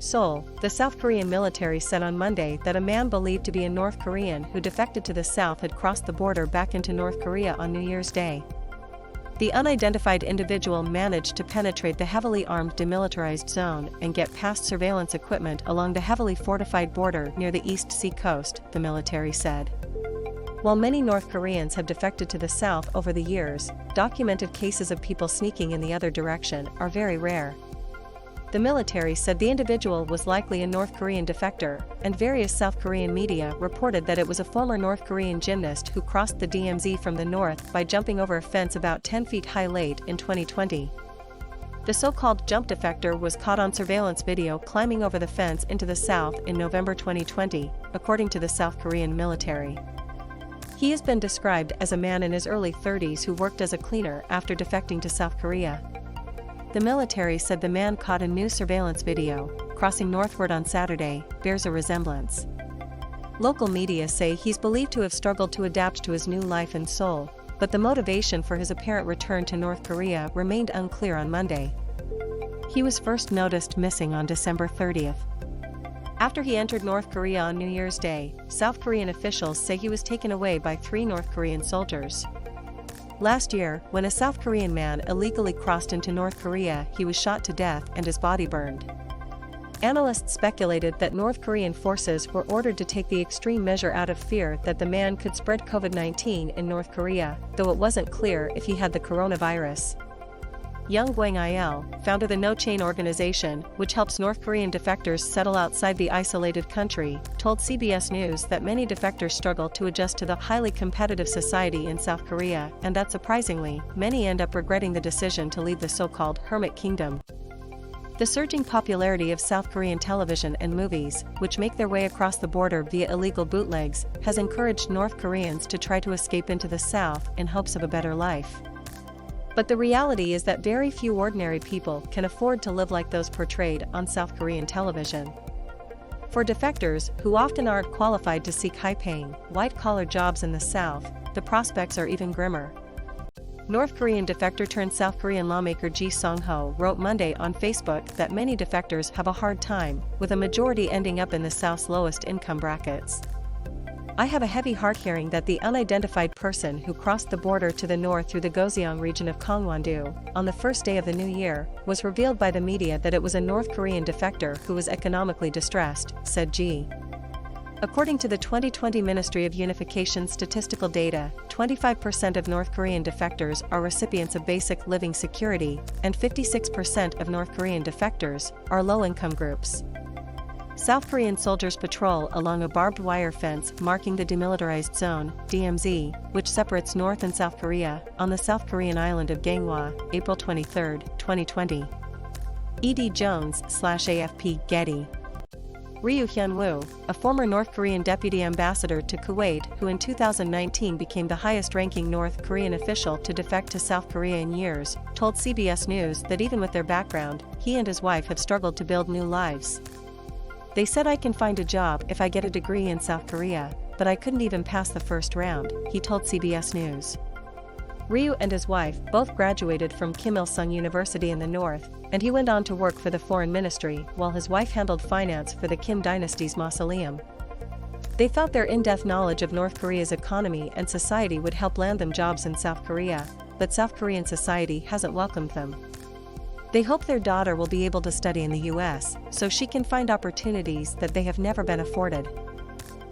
Seoul, the South Korean military said on Monday that a man believed to be a North Korean who defected to the south had crossed the border back into North Korea on New Year's Day. The unidentified individual managed to penetrate the heavily armed demilitarized zone and get past surveillance equipment along the heavily fortified border near the East Sea coast, the military said. While many North Koreans have defected to the south over the years, documented cases of people sneaking in the other direction are very rare. The military said the individual was likely a North Korean defector, and various South Korean media reported that it was a former North Korean gymnast who crossed the DMZ from the north by jumping over a fence about 10 feet high late in 2020. The so-called jump defector was caught on surveillance video climbing over the fence into the south in November 2020, according to the South Korean military. He has been described as a man in his early 30s who worked as a cleaner after defecting to South Korea. The military said the man caught in new surveillance video, crossing northward on Saturday, bears a resemblance. Local media say he's believed to have struggled to adapt to his new life in Seoul, but the motivation for his apparent return to North Korea remained unclear on Monday. He was first noticed missing on December 30th. After he entered North Korea on New Year's Day, South Korean officials say he was taken away by 3 North Korean soldiers. Last year, when a South Korean man illegally crossed into North Korea, he was shot to death and his body burned. Analysts speculated that North Korean forces were ordered to take the extreme measure out of fear that the man could spread COVID-19 in North Korea, though it wasn't clear if he had the coronavirus. Jong, founder of the No Chain organization, which helps North Korean defectors settle outside the isolated country, told CBS News that many defectors struggle to adjust to the highly competitive society in South Korea, and that surprisingly, many end up regretting the decision to leave the so-called hermit kingdom. The surging popularity of South Korean television and movies, which make their way across the border via illegal bootlegs, has encouraged North Koreans to try to escape into the South in hopes of a better life. But the reality is that very few ordinary people can afford to live like those portrayed on South Korean television. For defectors, who often aren't qualified to seek high-paying, white-collar jobs in the South, the prospects are even grimmer. North Korean defector turned South Korean lawmaker Ji Song-ho wrote Monday on Facebook that many defectors have a hard time, with a majority ending up in the South's lowest income brackets. I have a heavy heart hearing that the unidentified person who crossed the border to the north through the Goseong region of Gangwon-do, on the first day of the new year, was revealed by the media that it was a North Korean defector who was economically distressed, said Ji. According to the 2020 Ministry of Unification statistical data, 25% of North Korean defectors are recipients of basic living security, and 56% of North Korean defectors are low-income groups. South Korean soldiers patrol along a barbed wire fence marking the demilitarized zone, DMZ, which separates North and South Korea, on the South Korean island of Gangwon, April 23, 2020. E.D. Jones/AFP Getty. Ryu Hyun-woo, a former North Korean deputy ambassador to Kuwait who in 2019 became the highest-ranking North Korean official to defect to South Korea in years, told CBS News that even with their background, he and his wife have struggled to build new lives. They said I can find a job if I get a degree in South Korea, but I couldn't even pass the first round, he told CBS News. Ryu and his wife both graduated from Kim Il-sung University in the north, and he went on to work for the foreign ministry while his wife handled finance for the Kim dynasty's mausoleum. They thought their in-depth knowledge of North Korea's economy and society would help land them jobs in South Korea, but South Korean society hasn't welcomed them. They hope their daughter will be able to study in the US, so she can find opportunities that they have never been afforded.